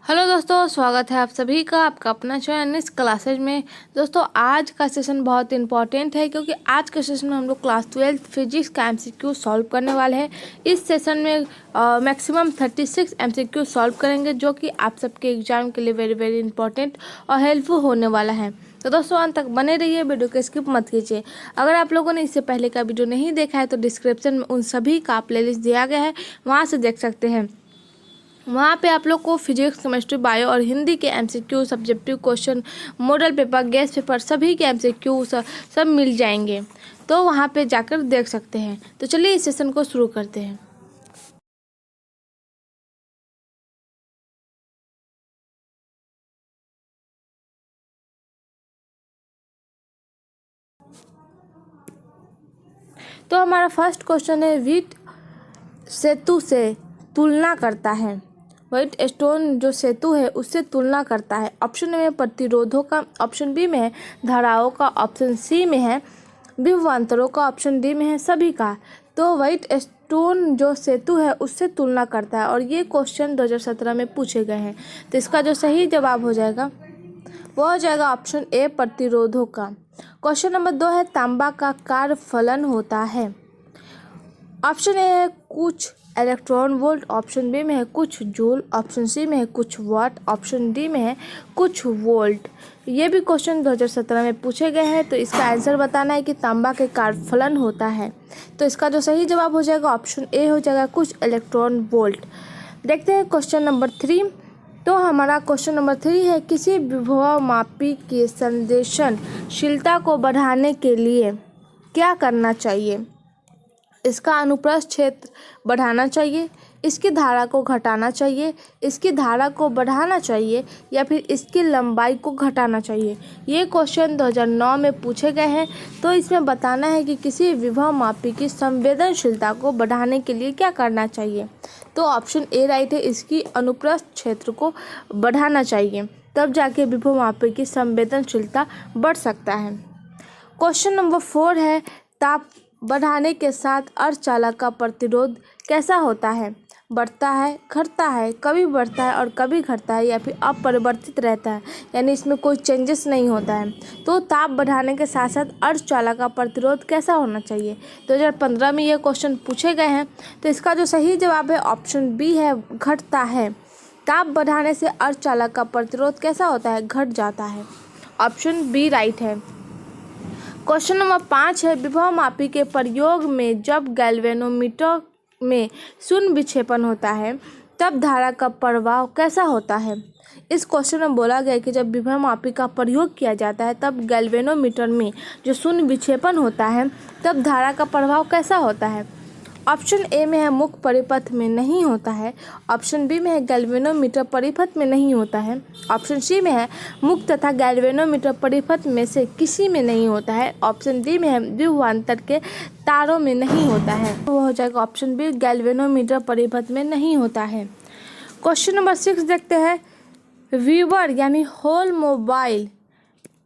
Hello दोस्तों, स्वागत है आप सभी का आपका अपना चैनल इस क्लासेज में। दोस्तों आज का सेशन बहुत इंपॉर्टेंट है क्योंकि आज के सेशन में हम लोग क्लास 12 फिजिक्स का एमसीक्यू सॉल्व करने वाले हैं। इस सेशन में मैक्सिमम 36 एमसीक्यू सॉल्व करेंगे जो कि आप सबके एग्जाम के लिए वेरी वेरी इंपॉर्टेंट और हेल्पफुल होने वाला है। तो दोस्तों अंत तक बने रहिए, वीडियो को स्किप मत कीजिए। अगर आप लोगों ने इससे पहले का वीडियो नहीं देखा है तो डिस्क्रिप्शन में उन सभी का प्लेलिस्ट दिया गया है, वहाँ से देख सकते हैं। वहाँ पे आप लोग को फिजिक्स, केमिस्ट्री, बायो और हिंदी के MCQ, subjective question, model paper, guest paper सभी के एमसीक्यू सब मिल जाएंगे, तो वहाँ पे जाकर देख सकते हैं। तो चलिए इस सेशन को शुरू करते हैं। तो हमारा फर्स्ट क्वेश्चन है, व्हीट सेतु से तुलना करता है। व्हाइट स्टोन जो सेतु है उससे तुलना करता है। ऑप्शन ए में प्रतिरोधों का, ऑप्शन बी में है धाराओं का, ऑप्शन सी में है विभवांतरों का, ऑप्शन डी में है सभी का। तो व्हाइट स्टोन जो सेतु है उससे तुलना करता है और ये क्वेश्चन 2017 में पूछे गए हैं। तो इसका जो सही जवाब हो जाएगा वो हो जाएगा ऑप्शन ए प्रतिरोधों का। क्वेश्चन नंबर 2 है, तांबा का कार्य फलन होता है। ऑप्शन ए है कुछ इलेक्ट्रॉन वोल्ट, ऑप्शन बी में है कुछ जूल, ऑप्शन सी में है कुछ वाट, ऑप्शन डी में है कुछ वोल्ट। ये भी क्वेश्चन 2017 में पूछे गए हैं। तो इसका आंसर बताना है कि तांबा के कार्यफलन होता है। तो इसका जो सही जवाब हो जाएगा ऑप्शन ए हो जाएगा कुछ इलेक्ट्रॉन वोल्ट। देखते हैं क्वेश्चन नंबर 3। तो हमारा क्वेश्चन नंबर 3 है, किसी विभवमापी की संवेदनशीलता को बढ़ाने के लिए क्या करना चाहिए। इसका अनुप्रस्थ क्षेत्र बढ़ाना चाहिए, इसकी धारा को घटाना चाहिए, इसकी धारा को बढ़ाना चाहिए या फिर इसकी लंबाई को घटाना चाहिए। ये क्वेश्चन 2009 में पूछे गए हैं। तो इसमें बताना है कि किसी विभवमापी की संवेदनशीलता को बढ़ाने के लिए क्या करना चाहिए। तो ऑप्शन ए राइट है, इसकी अनुप्रस्थ क्षेत्र को बढ़ाना चाहिए, तब जाके विभवमापी की संवेदनशीलता बढ़ सकता है। क्वेश्चन नंबर 4 है, ताप बढ़ाने के साथ अर्धचालक का प्रतिरोध कैसा होता है। बढ़ता है, घटता है, कभी बढ़ता है और कभी घटता है या फिर अपरिवर्तित रहता है, यानी इसमें कोई चेंजेस नहीं होता है। तो ताप बढ़ाने के साथ साथ अर्धचालक का प्रतिरोध कैसा होना चाहिए। 2015 में ये क्वेश्चन पूछे गए हैं। तो इसका जो सही जवाब है ऑप्शन बी है, घटता है। ताप बढ़ाने से अर्धचालक का प्रतिरोध कैसा होता है, घट जाता है। ऑप्शन बी राइट है। क्वेश्चन नंबर 5 है, विभवमापी के प्रयोग में जब गैल्वेनोमीटर में शून्य विक्षेपण होता है तब धारा का प्रवाह कैसा होता है। इस क्वेश्चन में बोला गया है कि जब विभवमापी का प्रयोग किया जाता है तब गैल्वेनोमीटर में जो शून्य विक्षेपण होता है तब धारा का प्रभाव कैसा होता है। ऑप्शन ए में है मुख्य परिपथ में नहीं होता है, ऑप्शन बी में है गैल्वेनोमीटर परिपथ में नहीं होता है, ऑप्शन सी में है मुख्य तथा गैल्वेनोमीटर परिपथ में से किसी में नहीं होता है, ऑप्शन डी में है विभवांतर के तारों में नहीं होता है। वो हो जाएगा ऑप्शन बी, गैल्वेनोमीटर परिपथ में नहीं होता है। क्वेश्चन नंबर 6 देखते हैं, वीवर यानी होल मोबाइल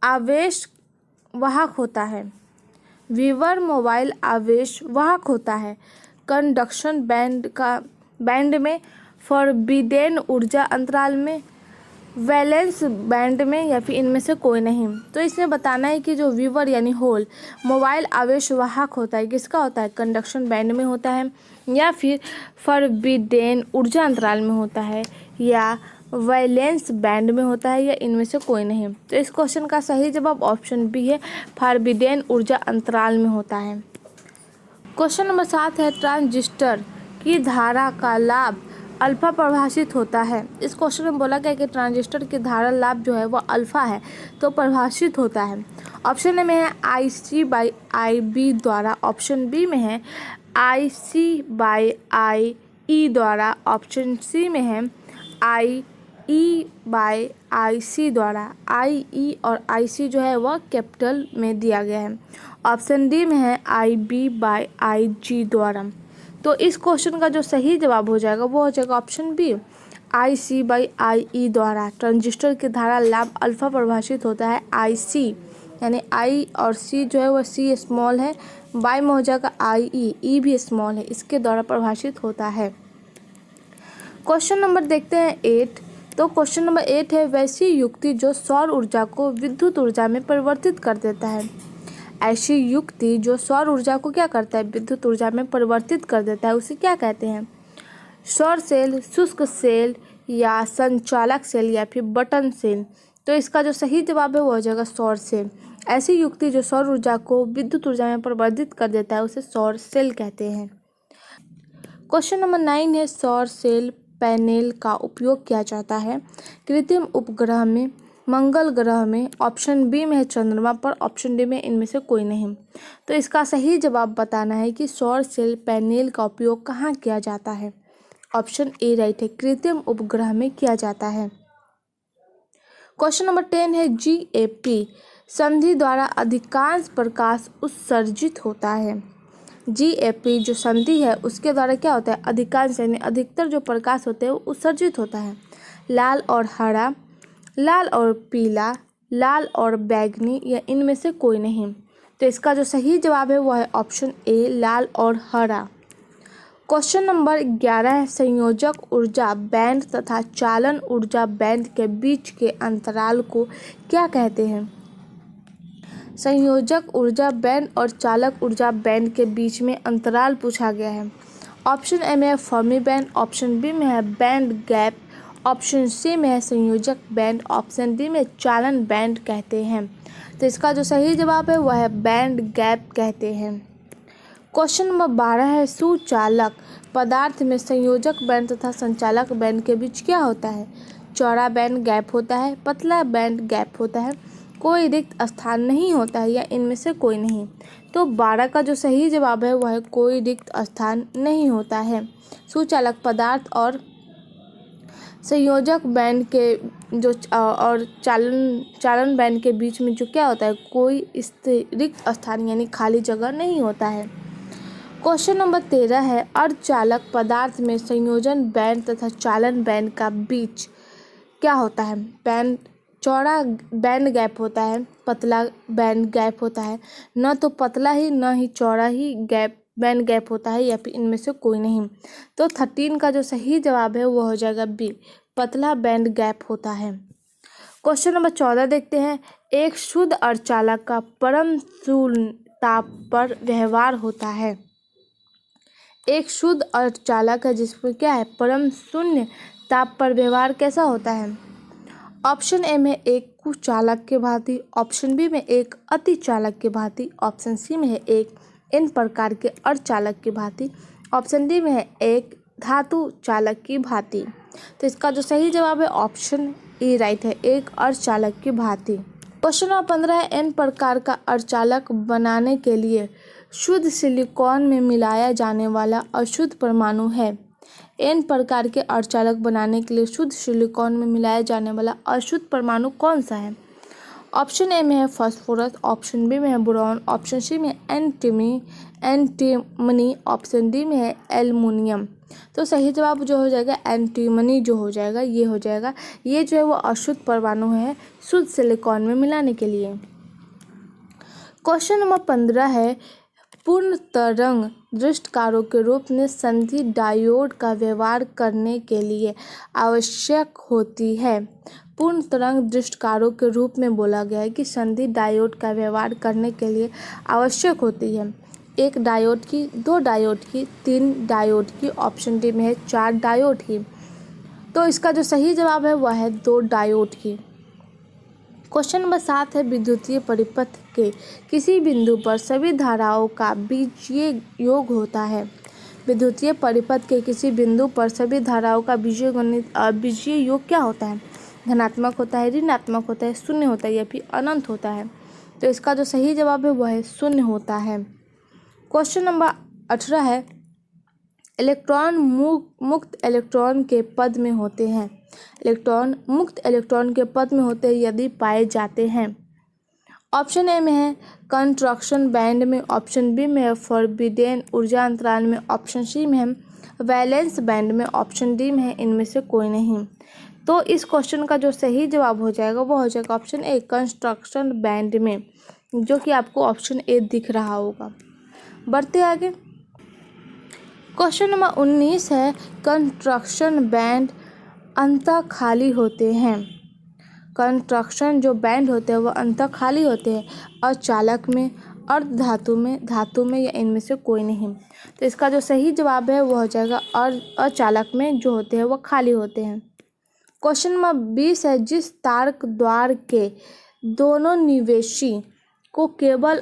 आवेश वाहक होता है। वीवर मोबाइल आवेश वाहक होता है। कंडक्शन बैंड में, फॉरबिडेन ऊर्जा अंतराल में, वैलेंस बैंड में या फिर इनमें से कोई नहीं। तो इसमें बताना है कि जो वीवर यानी होल मोबाइल आवेश वाहक होता है किसका होता है, कंडक्शन बैंड में होता है या फिर फॉरबिडेन ऊर्जा अंतराल में होता है या वैलेंस बैंड में होता है या इनमें से कोई नहीं। तो इस क्वेश्चन का सही जवाब ऑप्शन बी है, फॉरबिडेन ऊर्जा अंतराल में होता है। क्वेश्चन नंबर 7 है, ट्रांजिस्टर की धारा का लाभ अल्फा परिभाषित होता है। इस क्वेश्चन में बोला गया कि ट्रांजिस्टर की धारा लाभ जो है वो अल्फा है, तो परिभाषित होता है। ऑप्शन ए में है IC/IB द्वारा, ऑप्शन बी में है IC/IE द्वारा, ऑप्शन सी में है IE/IC द्वारा। IE और IC जो है वह कैपिटल में दिया गया है। ऑप्शन डी में है IB/IG द्वारा। तो इस क्वेश्चन का जो सही जवाब हो जाएगा वो हो जाएगा ऑप्शन बी, IC/IE द्वारा। ट्रांजिस्टर की धारा लाभ अल्फा परिभाषित होता है IC, यानी I और C जो है वह C स्मॉल है, बाई में हो जाएगा IE, E भी स्मॉल है, इसके द्वारा परिभाषित होता है। क्वेश्चन नंबर देखते हैं 8। तो क्वेश्चन नंबर 8 है वैसी युक्ति जो सौर ऊर्जा को विद्युत ऊर्जा में परिवर्तित कर देता है। ऐसी युक्ति जो सौर ऊर्जा को क्या करता है, विद्युत ऊर्जा में परिवर्तित कर देता है, उसे क्या कहते हैं? सौर सेल, शुष्क सेल या संचालक सेल या फिर बटन सेल। तो इसका जो सही जवाब है वो हो जाएगा सौर सेल। ऐसी युक्ति जो सौर ऊर्जा को विद्युत ऊर्जा में परिवर्तित कर देता है उसे सौर सेल कहते हैं। क्वेश्चन नंबर 9 है सौर सेल पैनल का उपयोग किया जाता है कृत्रिम उपग्रह में, मंगल ग्रह में, ऑप्शन बी में है चंद्रमा पर, ऑप्शन डी में इनमें से कोई नहीं। तो इसका सही जवाब बताना है कि सौर सेल पैनल का उपयोग कहाँ किया जाता है। ऑप्शन ए राइट है, कृत्रिम उपग्रह में किया जाता है। क्वेश्चन नंबर 10 है GAP संधि द्वारा अधिकांश प्रकाश उत्सर्जित होता है। GAP जो संधि है उसके द्वारा क्या होता है, अधिकांश यानी अधिकतर जो प्रकाश होते हैं वो उत्सर्जित होता है। लाल और हरा, लाल और पीला, लाल और बैगनी या इनमें से कोई नहीं। तो इसका जो सही जवाब है वो है ऑप्शन ए लाल और हरा। क्वेश्चन नंबर 11 है संयोजक ऊर्जा बैंड तथा चालन ऊर्जा बैंड के बीच के अंतराल को क्या कहते हैं? संयोजक ऊर्जा बैंड और चालक ऊर्जा बैंड के बीच में अंतराल पूछा गया है। ऑप्शन ए में है फर्मी बैंड, ऑप्शन बी में है बैंड गैप, ऑप्शन सी में है संयोजक बैंड, ऑप्शन डी में चालन बैंड कहते हैं। तो इसका जो सही जवाब है वह है बैंड गैप कहते हैं। क्वेश्चन नंबर 12 है सुचालक पदार्थ में संयोजक बैंड तथा संचालक बैंड के बीच क्या होता है? चौड़ा बैंड गैप होता है, पतला बैंड गैप होता है, कोई रिक्त स्थान नहीं होता है या इनमें से कोई नहीं। तो 12 का जो सही जवाब है वह है कोई रिक्त स्थान नहीं होता है। सुचालक पदार्थ और संयोजक बैंड के जो और चालन बैंड के बीच में जो क्या होता है, कोई रिक्त स्थान यानी खाली जगह नहीं होता है। क्वेश्चन नंबर 13 है अर्धचालक पदार्थ में संयोजन बैंड तथा चालन बैंड का बीच क्या होता है? बैंड चौड़ा बैंड गैप होता है, पतला बैंड गैप होता है, न तो पतला ही न ही चौड़ा ही बैंड गैप होता है या फिर इनमें से कोई नहीं। तो 13 का जो सही जवाब है वो हो जाएगा बी, पतला बैंड गैप होता है। क्वेश्चन नंबर 14 देखते हैं एक शुद्ध अर्धचालक का परम शून्य ताप पर व्यवहार होता है। एक शुद्ध अर्धचालक है जिसमें क्या है, परम शून्य ताप पर व्यवहार कैसा होता है? ऑप्शन ए में एक कुचालक के भांति, ऑप्शन बी में एक अति चालक के भांति, ऑप्शन सी में है एक इन प्रकार के अर्धचालक की भांति, ऑप्शन डी में है एक धातु चालक की भांति। तो इसका जो सही जवाब है ऑप्शन ए राइट है, एक अर्धचालक की भांति। क्वेश्चन नंबर 15 है एन प्रकार का अर्धचालक बनाने के लिए शुद्ध सिलिकॉन में मिलाया जाने वाला अशुद्ध परमाणु है। एन प्रकार के अर्धचालक बनाने के लिए शुद्ध सिलिकॉन में मिलाया जाने वाला अशुद्ध परमाणु कौन सा है? ऑप्शन ए में है फास्फोरस, ऑप्शन बी में है बोरॉन, ऑप्शन सी में एंटीमनी, ऑप्शन डी में है एल्युमिनियम। तो सही जवाब जो हो जाएगा एंटीमनी जो हो जाएगा ये हो जाएगा, ये जो है वो अशुद्ध परमाणु है शुद्ध सिलिकॉन में मिलाने के लिए। क्वेश्चन नंबर 15 है पूर्ण तरंग दृष्टकारों के रूप में संधि डायोड का व्यवहार करने के लिए आवश्यक होती है। पूर्ण तरंग दृष्टकारों के रूप में बोला गया है कि संधि डायोड का व्यवहार करने के लिए आवश्यक होती है। एक डायोड की, दो डायोड की, तीन डायोड की, ऑप्शन डी में है 4 डायोड की। तो इसका जो सही जवाब है वह है 2 डायोड की। क्वेश्चन नंबर 7 है विद्युतीय परिपथ के किसी बिंदु पर सभी धाराओं का बीजीय योग होता है। विद्युतीय परिपथ के किसी बिंदु पर सभी धाराओं का बीजीय योग क्या होता है? धनात्मक होता है, ऋणात्मक होता है, शून्य होता है या फिर अनंत होता है। तो इसका जो सही जवाब है वह है शून्य होता है। क्वेश्चन नंबर 18 है इलेक्ट्रॉन मुक्त इलेक्ट्रॉन के पद में होते हैं। इलेक्ट्रॉन मुक्त इलेक्ट्रॉन के पद में होते हैं यदि पाए जाते हैं। ऑप्शन ए में है कंट्रक्शन बैंड में, ऑप्शन बी में है फॉरबिडेन ऊर्जा अंतराल में, ऑप्शन सी में है वैलेंस बैंड में, ऑप्शन डी में है इनमें से कोई नहीं। तो इस क्वेश्चन का जो सही जवाब हो जाएगा वो हो जाएगा ऑप्शन ए कंस्ट्रक्शन बैंड में, जो कि आपको ऑप्शन ए दिख रहा होगा। बढ़ते आगे। क्वेश्चन नंबर 19 है कंस्ट्रक्शन बैंड अंतः खाली होते हैं। कंस्ट्रक्शन जो बैंड होते हैं वह अंतः खाली होते हैं। अचालक में, अर्ध धातु में या इनमें से कोई नहीं। तो इसका जो सही जवाब है वह हो जाएगा अचालक में जो होते हैं वह खाली होते हैं। क्वेश्चन नंबर 20 है, जिस तार्क द्वार के दोनों निवेशी को केवल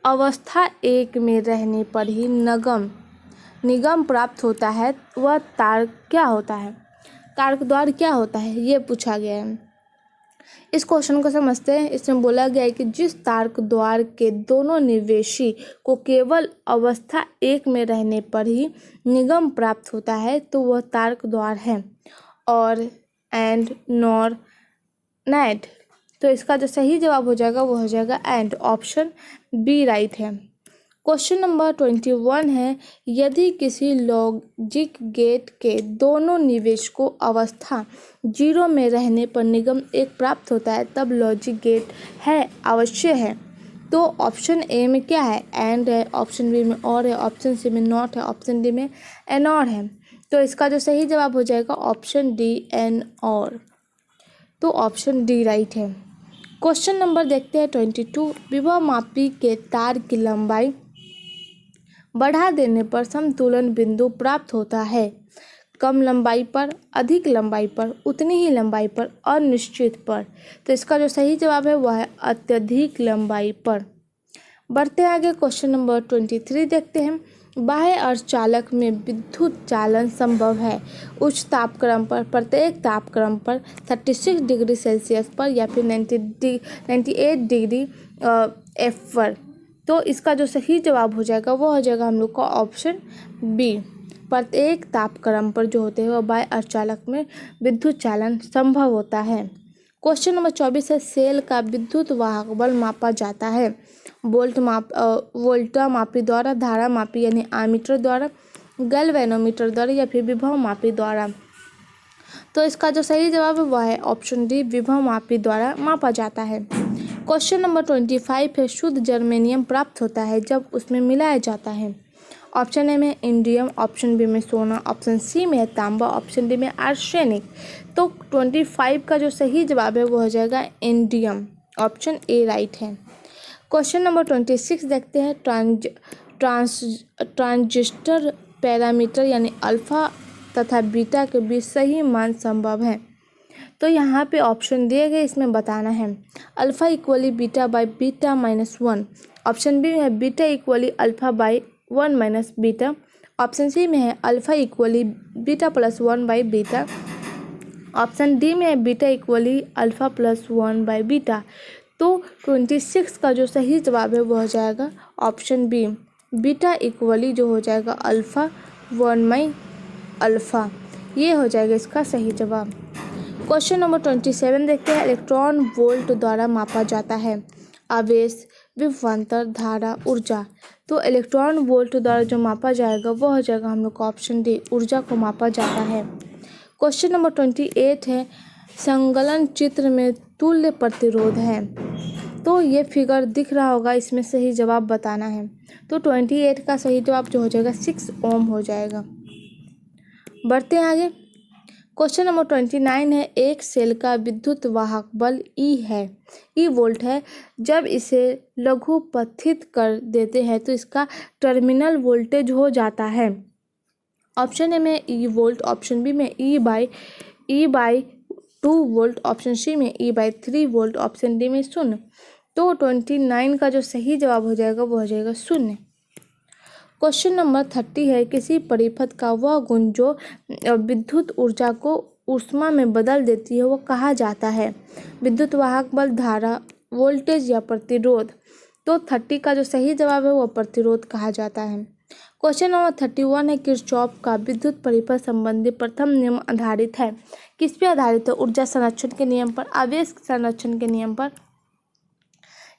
अवस्था एक में रहने पर ही निगम प्राप्त होता है वह तार्क क्या होता है? तार्क द्वार क्या होता है ये पूछा गया है। इस क्वेश्चन को समझते हैं। इसमें बोला गया है कि जिस तार्क द्वार के दोनों निवेशी को केवल अवस्था एक में रहने पर ही निगम प्राप्त होता है तो वह तार्क द्वार है। और एंड, नॉर, नाइट। तो इसका जो सही जवाब हो जाएगा वो हो जाएगा एंड, ऑप्शन बी राइट है। क्वेश्चन नंबर 21 है, यदि किसी लॉजिक गेट के दोनों निवेश को अवस्था 0 में रहने पर निगम 1 प्राप्त होता है तब लॉजिक गेट है अवश्य है। तो ऑप्शन ए में क्या है? एंड है, ऑप्शन बी में और है, ऑप्शन सी में नॉट है, ऑप्शन डी में एन और है। तो इसका जो सही जवाब हो जाएगा ऑप्शन डी, एन और। तो ऑप्शन डी राइट है। क्वेश्चन नंबर देखते हैं 22, विभव मापी के तार की लंबाई बढ़ा देने पर समतुलन बिंदु प्राप्त होता है। कम लंबाई पर, अधिक लंबाई पर, उतनी ही लंबाई पर, अनिश्चित पर। तो इसका जो सही जवाब है वह है अत्यधिक लंबाई पर। बढ़ते आगे क्वेश्चन नंबर 23 देखते हैं, बाह्य अर्धचालक में विद्युत चालन संभव है उच्च तापक्रम पर, प्रत्येक तापक्रम पर 36 डिग्री सेल्सियस पर या फिर 98 डिग्री एफ पर। तो इसका जो सही जवाब हो जाएगा वो हो जाएगा हम लोग का ऑप्शन बी, प्रत्येक तापक्रम पर जो होते हैं वह बाह्य अर्धचालक में विद्युत चालन संभव होता है। क्वेश्चन नंबर 24 है, सेल का विद्युत वाहक बल मापा जाता है वोल्टा मापी द्वारा, धारा मापी यानी आमीटर द्वारा, गैल्वेनोमीटर द्वारा या फिर विभव मापी द्वारा। तो इसका जो सही जवाब है वह है ऑप्शन डी, विभव मापी द्वारा मापा जाता है। क्वेश्चन नंबर 25 है, शुद्ध जर्मेनियम प्राप्त होता है जब उसमें मिलाया जाता है। ऑप्शन ए में इंडियम, ऑप्शन बी में सोना, ऑप्शन सी में तांबा, ऑप्शन डी में आर्सेनिक। तो 25 का जो सही जवाब है वो हो जाएगा इंडियम, ऑप्शन ए राइट है। क्वेश्चन नंबर 26 देखते हैं, ट्रांजिस्टर पैरामीटर यानी अल्फा तथा बीटा के बीच सही मान संभव है। तो यहाँ पे ऑप्शन दिए गए, इसमें बताना है alpha equally beta by beta minus 1, option B में है beta equally alpha by 1 minus beta, option C में है alpha equally beta plus 1 by beta, option D में है beta equally alpha plus 1 by beta. तो 26 का जो सही जवाब है वो हो जाएगा ऑप्शन बी, बीटा इक्वली जो हो जाएगा अल्फा 1 बाई अल्फा। ये हो जाएगा इसका सही जवाब। क्वेश्चन नंबर 27 देखते हैं, इलेक्ट्रॉन वोल्ट द्वारा मापा जाता है आवेश, विभवांतर, धारा, ऊर्जा। तो इलेक्ट्रॉन वोल्ट द्वारा जो मापा जाएगा वो हो जाएगा हम लोग का ऑप्शन डी, ऊर्जा को मापा जाता है। क्वेश्चन नंबर 28 है, संकलन चित्र में तुल्य प्रतिरोध है। तो ये फिगर दिख रहा होगा, इसमें सही जवाब बताना है। तो 28 का सही जवाब जो हो जाएगा 6 ओम हो जाएगा। बढ़ते हैं आगे। क्वेश्चन नंबर 29 है, एक सेल का विद्युत वाहक बल ई है, ई वोल्ट है। जब इसे लघुपथित कर देते हैं तो इसका टर्मिनल वोल्टेज हो जाता है। ऑप्शन ए में ई वोल्ट, ऑप्शन बी में ई बाई 2 वोल्ट, ऑप्शन सी में ई बाई 3 वोल्ट, ऑप्शन डी में 0। तो 29 का जो सही जवाब हो जाएगा वो हो जाएगा 0। क्वेश्चन नंबर 30 है, किसी परिपथ का वह गुण जो विद्युत ऊर्जा को ऊष्मा में बदल देती है वो कहा जाता है। विद्युत वाहक बल, धारा, वोल्टेज या प्रतिरोध। तो 30 का जो सही जवाब है वो प्रतिरोध कहा जाता है। क्वेश्चन नंबर 31 है, किरचॉफ का विद्युत परिपथ संबंधी प्रथम नियम आधारित है। किस पे आधारित है? ऊर्जा संरक्षण के नियम पर, आवेश संरक्षण के नियम पर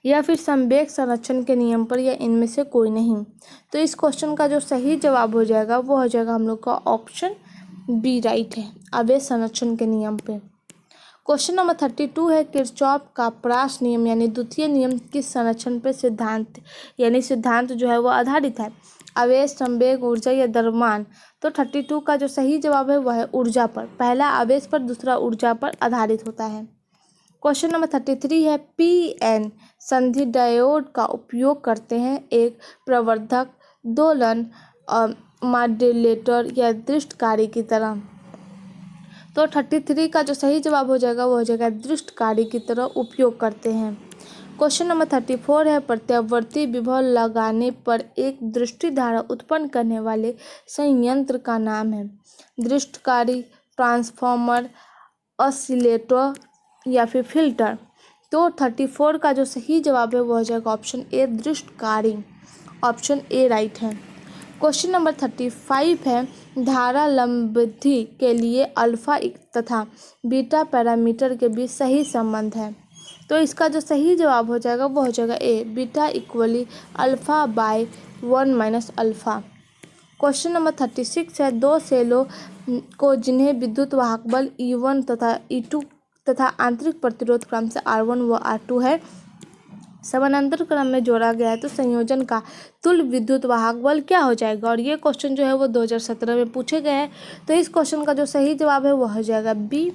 या फिर संवेग संरक्षण के नियम पर, या इनमें से कोई नहीं। तो इस क्वेश्चन का जो सही जवाब हो जाएगा वो हो जाएगा हम लोग का ऑप्शन बी राइट है, आवेश संरक्षण के नियम पे। क्वेश्चन नंबर 32 है, किरचॉफ का परास नियम यानी द्वितीय नियम किस संरक्षण पे सिद्धांत जो है वो आधारित है? आवेश, संवेग, ऊर्जा या द्रव्यमान। तो 32 का जो सही जवाब है वह है ऊर्जा पर। पहला आवेश पर, दूसरा ऊर्जा पर आधारित होता है। क्वेश्चन नंबर 33 है पीएन संधि डायोड का उपयोग करते हैं एक प्रवर्धक, दोलन, मॉड्यूलेटर या दृष्टकारी की तरह। तो 33 का जो सही जवाब हो जाएगा वो हो जाएगा दृष्टकारी की तरह उपयोग करते हैं। क्वेश्चन नंबर 34 है प्रत्यावर्ती विभव लगाने पर एक दृष्टि धारा उत्पन्न करने वाले संयंत्र का नाम है। दृष्टकारी, ट्रांसफार्मर, ऑसिलेटर या फिर फिल्टर। तो 34 का जो सही जवाब है वो हो जाएगा ऑप्शन ए दृष्टकारी। ऑप्शन ए राइट है। क्वेश्चन नंबर 35 है धारा लंबवृद्धि के लिए अल्फा तथा बीटा पैरामीटर के बीच सही संबंध है। तो इसका जो सही जवाब हो जाएगा वो हो जाएगा A beta equally alpha by 1 minus alpha. Question number 36 है दो सेलों को जिन्हें विद्युत वाहक बल E1 तथा E2 तथा आंतरिक प्रतिरोध क्रम से R1 व R2 है, समानांतर क्रम में जोड़ा गया है तो संयोजन का तुल्य विद्युत वाहक बल क्या हो जाएगा। और ये क्वेश्चन जो है वो 2017 में पूछे गए हैं। तो इस क्वेश्चन का जो सही जवाब है वो हो जाएगा B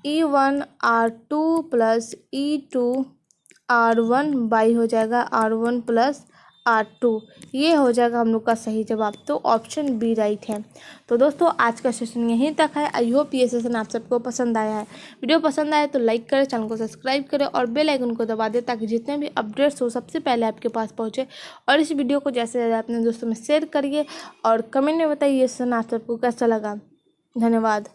E1 R2 plus E2 R1 by हो जाएगा R1 प्लस R2। ये हो जाएगा हम लोग का सही जवाब। तो ऑप्शन बी राइट है। तो दोस्तों आज का सेशन यहीं तक है। आई होप ये सेशन आप सबको पसंद आया है। वीडियो पसंद आए तो लाइक करें, चैनल को सब्सक्राइब करें और बेल आइकन को दबा दें ताकि जितने भी अपडेट्स हो सबसे पहले आपके पास पहुंचे। और इस वीडियो को ज़्यादा से ज़्यादा अपने दोस्तों में शेयर करिए और कमेंट में बताइए ये सेशन आप सबको कैसा लगा। धन्यवाद।